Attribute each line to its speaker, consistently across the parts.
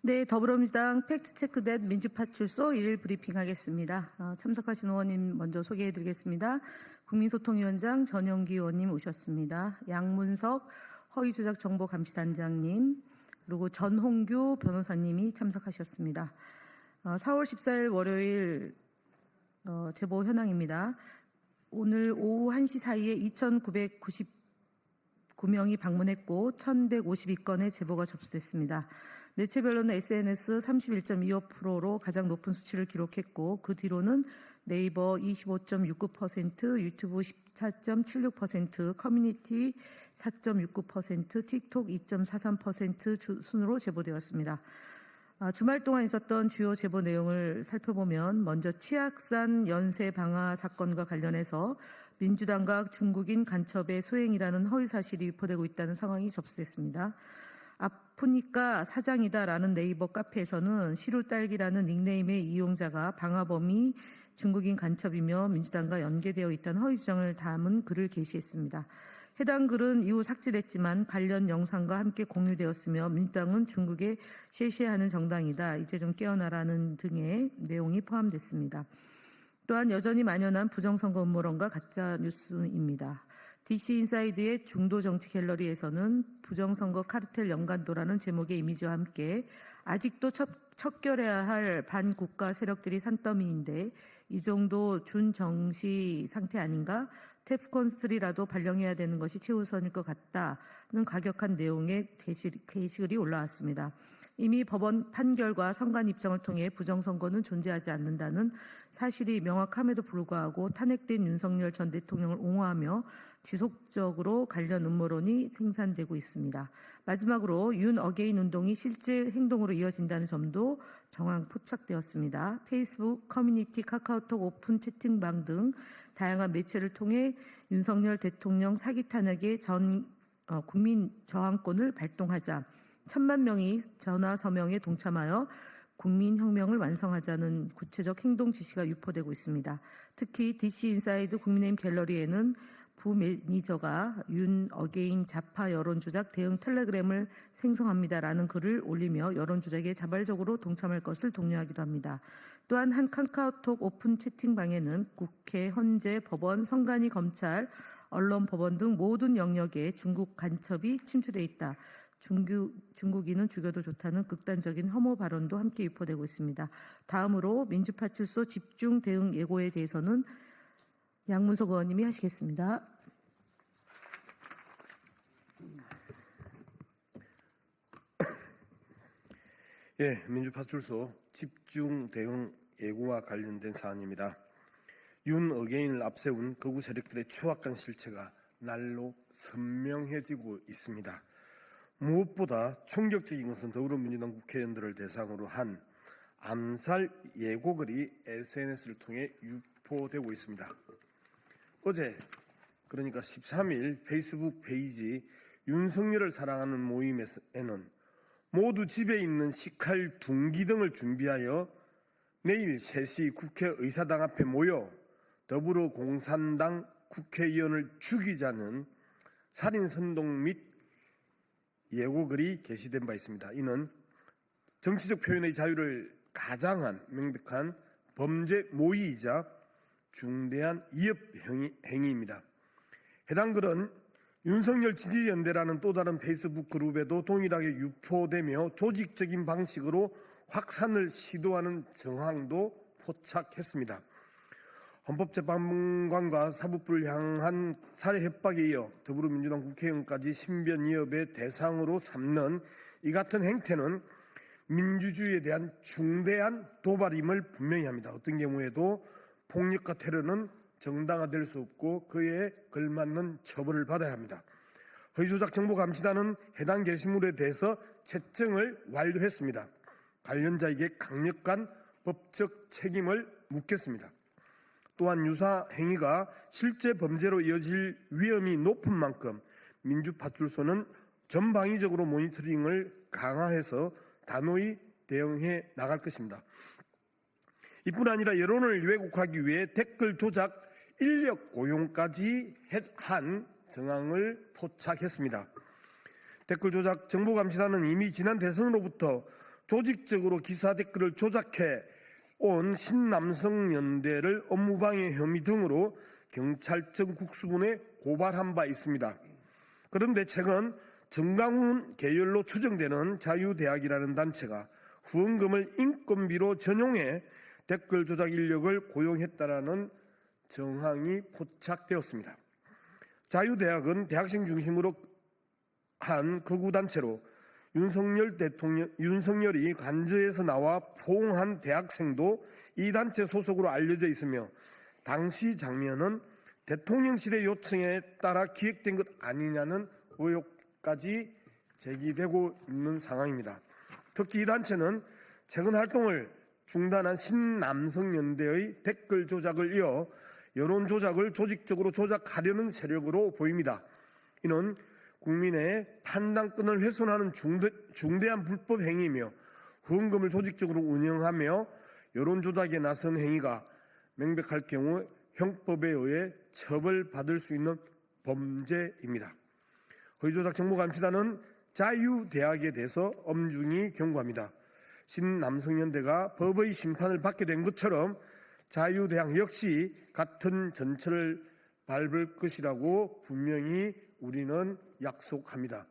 Speaker 1: 네, 더불어민주당 팩트체크댓 민주파출소 1일 브리핑하겠습니다. 참석하신 의원님 먼저 소개해드리겠습니다. 국민소통위원장 전영기 의원님 오셨습니다. 양문석 허위조작정보감시단장님, 그리고 전홍규 변호사님이 참석하셨습니다. 4월 14일 월요일 제보 현황입니다. 오늘 오후 1시 사이에 2,999명이 방문했고 1,152건의 제보가 접수됐습니다. 매체별로는 SNS 31.25%로 가장 높은 수치를 기록했고 그 뒤로는 네이버 25.69%, 유튜브 14.76%, 커뮤니티 4.69%, 틱톡 2.43% 순으로 제보되었습니다. 주말 동안 있었던 주요 제보 내용을 살펴보면 먼저 치악산 연쇄 방화 사건과 관련해서 민주당과 중국인 간첩의 소행이라는 허위 사실이 유포되고 있다는 상황이 접수됐습니다. 아프니까 사장이다라는 네이버 카페에서는 시루딸기라는 닉네임의 이용자가 방화범이 중국인 간첩이며 민주당과 연계되어 있다는 허위 주장을 담은 글을 게시했습니다. 해당 글은 이후 삭제됐지만 관련 영상과 함께 공유되었으며 민주당은 중국에 쉐쉐하는 정당이다, 이제 좀 깨어나라는 등의 내용이 포함됐습니다. 또한 여전히 만연한 부정선거 음모론과 가짜뉴스입니다. DC인사이드의 중도정치 갤러리에서는 부정선거 카르텔 연관도라는 제목의 이미지와 함께 아직도 척결해야 할 반국가 세력들이 산더미인데 이 정도 준정시 상태 아닌가? 테프콘3라도 발령해야 되는 것이 최우선일 것 같다는 과격한 내용의 게시글이 올라왔습니다. 이미 법원 판결과 선관 입장을 통해 부정선거는 존재하지 않는다는 사실이 명확함에도 불구하고 탄핵된 윤석열 전 대통령을 옹호하며 지속적으로 관련 음모론이 생산되고 있습니다. 마지막으로 윤 어게인 운동이 실제 행동으로 이어진다는 점도 정황 포착되었습니다. 페이스북, 커뮤니티, 카카오톡, 오픈 채팅방 등 다양한 매체를 통해 윤석열 대통령 사기 탄핵의 국민 저항권을 발동하자 1,000만 명이 전화 서명에 동참하여 국민혁명을 완성하자는 구체적 행동 지시가 유포되고 있습니다. 특히 DC인사이드 국민의힘 갤러리에는 부매니저가 윤 어게인 좌파 여론조작 대응 텔레그램을 생성합니다라는 글을 올리며 여론조작에 자발적으로 동참할 것을 독려하기도 합니다. 또한 한 카카오톡 오픈 채팅방에는 국회, 헌재, 법원, 선관위, 검찰, 언론, 법원 등 모든 영역에 중국 간첩이 침투돼 있다, 중국인은 죽여도 좋다는 극단적인 혐오 발언도 함께 유포되고 있습니다. 다음으로 민주파출소 집중 대응 예고에 대해서는 양문석 의원님이 하시겠습니다.
Speaker 2: 예, 민주파출소 집중 대응 예고와 관련된 사안입니다. 윤 어게인을 앞세운 극우 세력들의 추악한 실체가 날로 선명해지고 있습니다. 무엇보다 충격적인 것은 더불어민주당 국회의원들을 대상으로 한 암살 예고글이 SNS를 통해 유포되고 있습니다. 어제, 그러니까 13일 페이스북 페이지 윤석열을 사랑하는 모임에는 모두 집에 있는 식칼, 둔기 등을 준비하여 내일 3시 국회의사당 앞에 모여 더불어공산당 국회의원을 죽이자는 살인선동 및 예고글이 게시된 바 있습니다. 이는 정치적 표현의 자유를 가장한 명백한 범죄 모의이자 중대한 위협 행위입니다. 해당 글은 윤석열 지지연대라는 또 다른 페이스북 그룹에도 동일하게 유포되며 조직적인 방식으로 확산을 시도하는 정황도 포착했습니다. 헌법재판관과 사법부를 향한 살해 협박에 이어 더불어민주당 국회의원까지 신변 위협의 대상으로 삼는 이 같은 행태는 민주주의에 대한 중대한 도발임을 분명히 합니다. 어떤 경우에도 폭력과 테러는 정당화될 수 없고 그에 걸맞는 처벌을 받아야 합니다. 허위조작정보감시단은 해당 게시물에 대해서 채증을 완료했습니다. 관련자에게 강력한 법적 책임을 묻겠습니다. 또한 유사 행위가 실제 범죄로 이어질 위험이 높은 만큼 민주파출소는 전방위적으로 모니터링을 강화해서 단호히 대응해 나갈 것입니다. 이뿐 아니라 여론을 왜곡하기 위해 댓글 조작 인력 고용까지 한 정황을 포착했습니다. 댓글 조작 정보감시단은 이미 지난 대선으로부터 조직적으로 기사 댓글을 조작해 온 신남성연대를 업무방해 혐의 등으로 경찰청 국수본에 고발한 바 있습니다. 그런데 최근 정강훈 계열로 추정되는 자유대학이라는 단체가 후원금을 인건비로 전용해 댓글 조작 인력을 고용했다라는 정황이 포착되었습니다. 자유대학은 대학생 중심으로 한 극우단체로 윤석열이 관저에서 나와 포옹한 대학생도 이 단체 소속으로 알려져 있으며 당시 장면은 대통령실의 요청에 따라 기획된 것 아니냐는 의혹까지 제기되고 있는 상황입니다. 특히 이 단체는 최근 활동을 중단한 신남성연대의 댓글 조작을 이어 여론 조작을 조직적으로 조작하려는 세력으로 보입니다. 이는 국민의 판단권을 훼손하는 중대한 불법 행위이며 후원금을 조직적으로 운영하며 여론 조작에 나선 행위가 명백할 경우 형법에 의해 처벌받을 수 있는 범죄입니다. 허위조작 정보감시단은 자유대학에 대해서 엄중히 경고합니다. 신남성연대가 법의 심판을 받게 된 것처럼 자유대학 역시 같은 전철을 밟을 것이라고 분명히 우리는 약속합니다.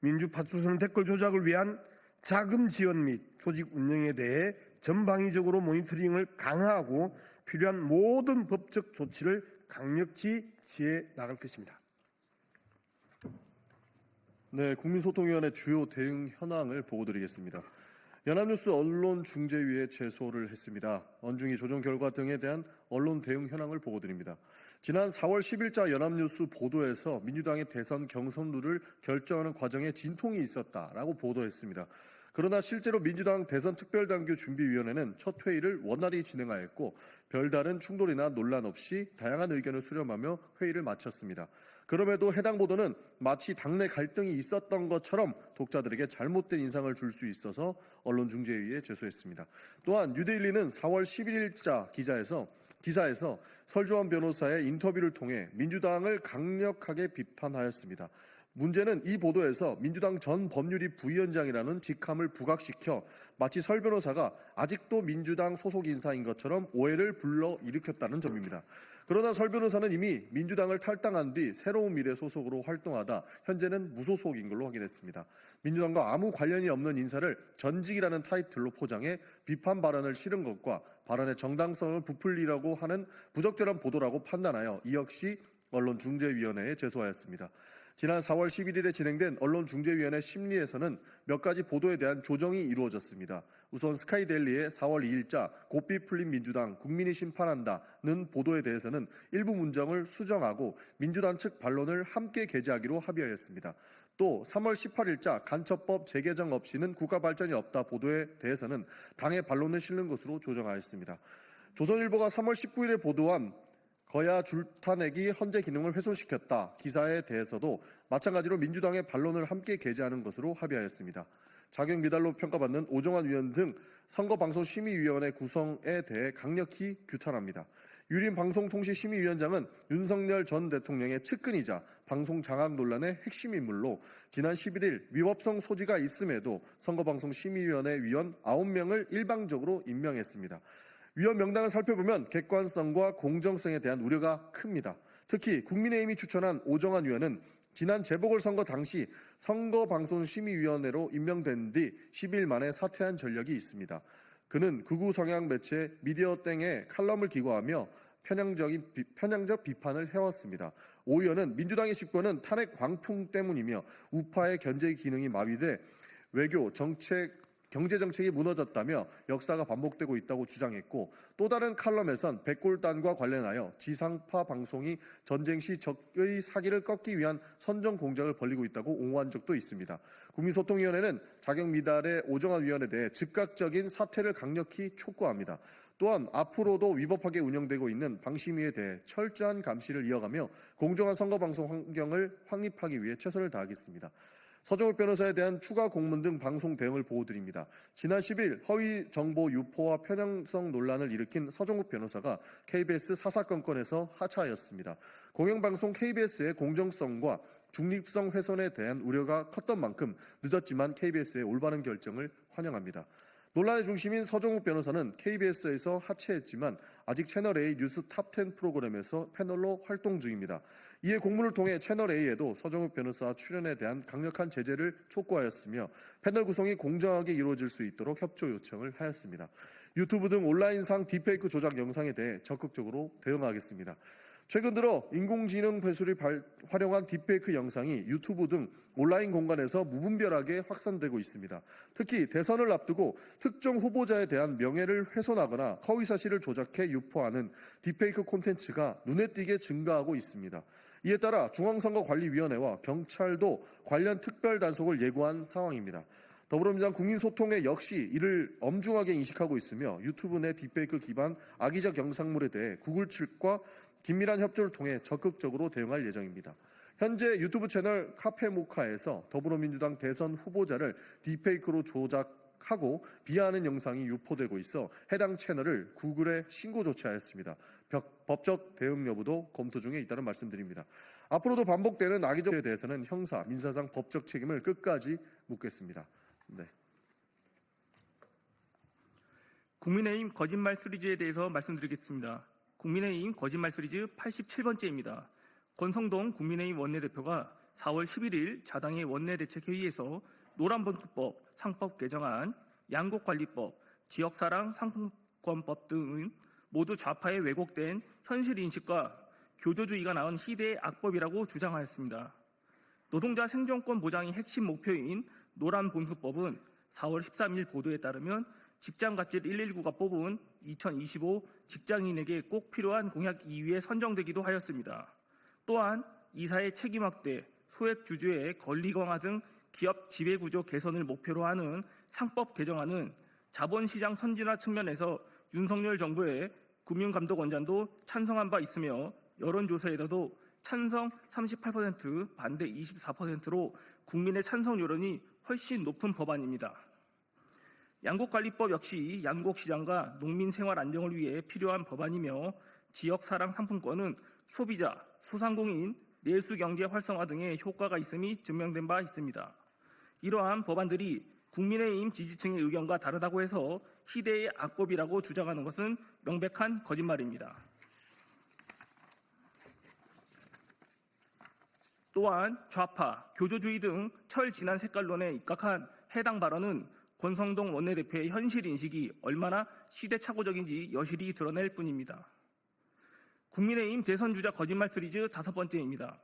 Speaker 2: 민주파출소는 댓글 조작을 위한 자금 지원 및 조직 운영에 대해 전방위적으로 모니터링을 강화하고 필요한 모든 법적 조치를 강력히 취해 나갈 것입니다.
Speaker 3: 네, 국민소통위원회 주요 대응 현황을 보고드리겠습니다. 연합뉴스 언론중재위에 제소를 했습니다. 언중이 조정 결과 등에 대한 언론 대응 현황을 보고드립니다. 지난 4월 10일자 연합뉴스 보도에서 민주당의 대선 경선 룰을 결정하는 과정에 진통이 있었다라고 보도했습니다. 그러나 실제로 민주당 대선 특별당규 준비위원회는 첫 회의를 원활히 진행하였고 별다른 충돌이나 논란 없이 다양한 의견을 수렴하며 회의를 마쳤습니다. 그럼에도 해당 보도는 마치 당내 갈등이 있었던 것처럼 독자들에게 잘못된 인상을 줄 수 있어서 언론중재위에 제소했습니다. 또한 뉴데일리는 4월 11일자 기사에서 설주환 변호사의 인터뷰를 통해 민주당을 강력하게 비판하였습니다. 문제는 이 보도에서 민주당 전 법률위 부위원장이라는 직함을 부각시켜 마치 설 변호사가 아직도 민주당 소속 인사인 것처럼 오해를 불러일으켰다는 점입니다. 그러나 설 변호사는 이미 민주당을 탈당한 뒤 새로운 미래 소속으로 활동하다 현재는 무소속인 걸로 확인했습니다. 민주당과 아무 관련이 없는 인사를 전직이라는 타이틀로 포장해 비판 발언을 실은 것과 발언의 정당성을 부풀리려고 하는 부적절한 보도라고 판단하여 이 역시 언론중재위원회에 제소하였습니다. 지난 4월 11일에 진행된 언론중재위원회 심리에서는 몇 가지 보도에 대한 조정이 이루어졌습니다. 우선 스카이데일리의 4월 2일자 고삐 풀린 민주당 국민이 심판한다는 보도에 대해서는 일부 문장을 수정하고 민주당 측 반론을 함께 게재하기로 합의하였습니다. 또 3월 18일자 간첩법 재개정 없이는 국가 발전이 없다 보도에 대해서는 당의 반론을 실는 것으로 조정하였습니다. 조선일보가 3월 19일에 보도한 거야 줄타내기 헌재 기능을 훼손시켰다 기사에 대해서도 마찬가지로 민주당의 반론을 함께 게재하는 것으로 합의하였습니다. 자격 미달로 평가받는 오정환 위원 등 선거방송심의위원회 구성에 대해 강력히 규탄합니다. 유림방송통신심의위원장은 윤석열 전 대통령의 측근이자 방송 장악 논란의 핵심 인물로 지난 11일 위법성 소지가 있음에도 선거방송심의위원회 위원 9명을 일방적으로 임명했습니다. 위원 명단을 살펴보면 객관성과 공정성에 대한 우려가 큽니다. 특히 국민의힘이 추천한 오정환 위원은 지난 재보궐선거 당시 선거방송심의위원회로 임명된 뒤 10일 만에 사퇴한 전력이 있습니다. 그는 극우 성향 매체 미디어땡에 칼럼을 기고하며 편향적 비판을 해왔습니다. 오 의원은 민주당의 집권은 탄핵 광풍 때문이며 우파의 견제 기능이 마비돼 외교, 경제 정책이 무너졌다며 역사가 반복되고 있다고 주장했고 또 다른 칼럼에선 백골단과 관련하여 지상파 방송이 전쟁 시 적의 사기를 꺾기 위한 선전 공작을 벌이고 있다고 옹호한 적도 있습니다. 국민소통위원회는 자격 미달의 오정환 위원에 대해 즉각적인 사퇴를 강력히 촉구합니다. 또한 앞으로도 위법하게 운영되고 있는 방심위에 대해 철저한 감시를 이어가며 공정한 선거방송 환경을 확립하기 위해 최선을 다하겠습니다. 서정욱 변호사에 대한 추가 공문 등 방송 대응을 보고드립니다. 지난 10일 허위 정보 유포와 편향성 논란을 일으킨 서정욱 변호사가 KBS 사사건건에서 하차하였습니다. 공영방송 KBS의 공정성과 중립성 훼손에 대한 우려가 컸던 만큼 늦었지만 KBS의 올바른 결정을 환영합니다. 논란의 중심인 서정욱 변호사는 KBS에서 하차했지만 아직 채널A 뉴스 탑10 프로그램에서 패널로 활동 중입니다. 이에 공문을 통해 채널A에도 서정욱 변호사 출연에 대한 강력한 제재를 촉구하였으며 패널 구성이 공정하게 이루어질 수 있도록 협조 요청을 하였습니다. 유튜브 등 온라인상 딥페이크 조작 영상에 대해 적극적으로 대응하겠습니다. 최근 들어 인공지능 배수를 활용한 딥페이크 영상이 유튜브 등 온라인 공간에서 무분별하게 확산되고 있습니다. 특히 대선을 앞두고 특정 후보자에 대한 명예를 훼손하거나 허위사실을 조작해 유포하는 딥페이크 콘텐츠가 눈에 띄게 증가하고 있습니다. 이에 따라 중앙선거관리위원회와 경찰도 관련 특별 단속을 예고한 상황입니다. 더불어민주당 국민소통회 역시 이를 엄중하게 인식하고 있으며 유튜브 내 딥페이크 기반 악의적 영상물에 대해 구글 측과 긴밀한 협조를 통해 적극적으로 대응할 예정입니다. 현재 유튜브 채널 카페모카에서 더불어민주당 대선 후보자를 딥페이크로 조작하고 비하하는 영상이 유포되고 있어 해당 채널을 구글에 신고 조치하였습니다. 법적 대응 여부도 검토 중에 있다는 말씀드립니다. 앞으로도 반복되는 악의적에 대해서는 형사, 민사상 법적 책임을 끝까지 묻겠습니다. 네.
Speaker 4: 국민의힘 거짓말 시리즈에 대해서 말씀드리겠습니다. 국민의힘 거짓말 시리즈 87번째입니다. 권성동 국민의힘 원내대표가 4월 11일 자당의 원내대책회의에서 노란봉투법, 상법 개정안, 양곡관리법, 지역사랑 상품권법 등은 모두 좌파의 왜곡된 현실인식과 교조주의가 낳은 희대의 악법이라고 주장하였습니다. 노동자 생존권 보장이 핵심 목표인 노란봉투법은 4월 13일 보도에 따르면 직장갑질 119가 뽑은 2025 직장인에게 꼭 필요한 공약 2위에 선정되기도 하였습니다. 또한 이사의 책임 확대, 소액 주주의 권리 강화 등 기업 지배구조 개선을 목표로 하는 상법 개정안은 자본시장 선진화 측면에서 윤석열 정부의 금융감독원장도 찬성한 바 있으며 여론조사에서도 찬성 38%, 반대 24%로 국민의 찬성 여론이 훨씬 높은 법안입니다. 양곡관리법 역시 양곡시장과 농민 생활 안정을 위해 필요한 법안이며 지역사랑 상품권은 소비자, 소상공인, 내수경제 활성화 등의 효과가 있음이 증명된 바 있습니다. 이러한 법안들이 국민의힘 지지층의 의견과 다르다고 해서 희대의 악법이라고 주장하는 것은 명백한 거짓말입니다. 또한 좌파, 교조주의 등 철진한 색깔론에 입각한 해당 발언은 권성동 원내대표의 현실인식이 얼마나 시대착오적인지 여실히 드러낼 뿐입니다. 국민의힘 대선주자 거짓말 시리즈 5번째입니다.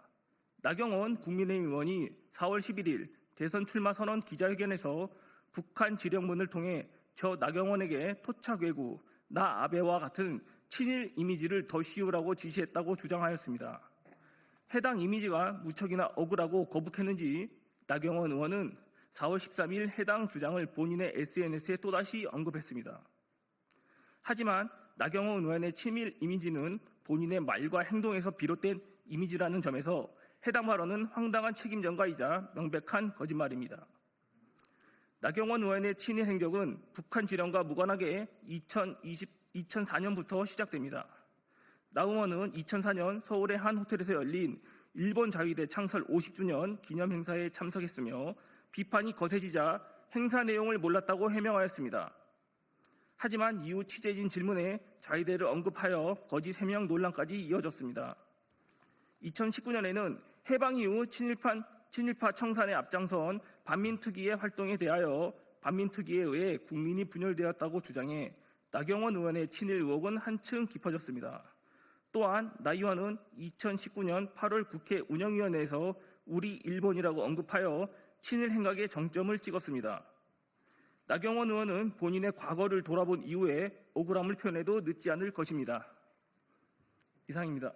Speaker 4: 나경원 국민의힘 의원이 4월 11일 대선 출마 선언 기자회견에서 북한 지령문을 통해 저 나경원에게 토착 외구, 나 아베와 같은 친일 이미지를 더 씌우라고 지시했다고 주장하였습니다. 해당 이미지가 무척이나 억울하고 거북했는지 나경원 의원은 4월 13일 해당 주장을 본인의 SNS에 또다시 언급했습니다. 하지만 나경원 의원의 친일 이미지는 본인의 말과 행동에서 비롯된 이미지라는 점에서 해당 발언은 황당한 책임전가이자 명백한 거짓말입니다. 나경원 의원의 친일 행적은 북한 지령과 무관하게 2004년부터 시작됩니다. 나 의원은 2004년 서울의 한 호텔에서 열린 일본 자위대 창설 50주년 기념 행사에 참석했으며 비판이 거세지자 행사 내용을 몰랐다고 해명하였습니다. 하지만 이후 취재진 질문에 자위대를 언급하여 거짓 해명 논란까지 이어졌습니다. 2019년에는 해방 이후 친일파 청산에 앞장선 반민특위의 활동에 대하여 반민특위에 의해 국민이 분열되었다고 주장해 나경원 의원의 친일 의혹은 한층 깊어졌습니다. 또한 나 의원은 2019년 8월 국회 운영위원회에서 우리 일본이라고 언급하여 친일 행각에 정점을 찍었습니다. 나경원 의원은 본인의 과거를 돌아본 이후에 억울함을 표현해도 늦지 않을 것입니다. 이상입니다.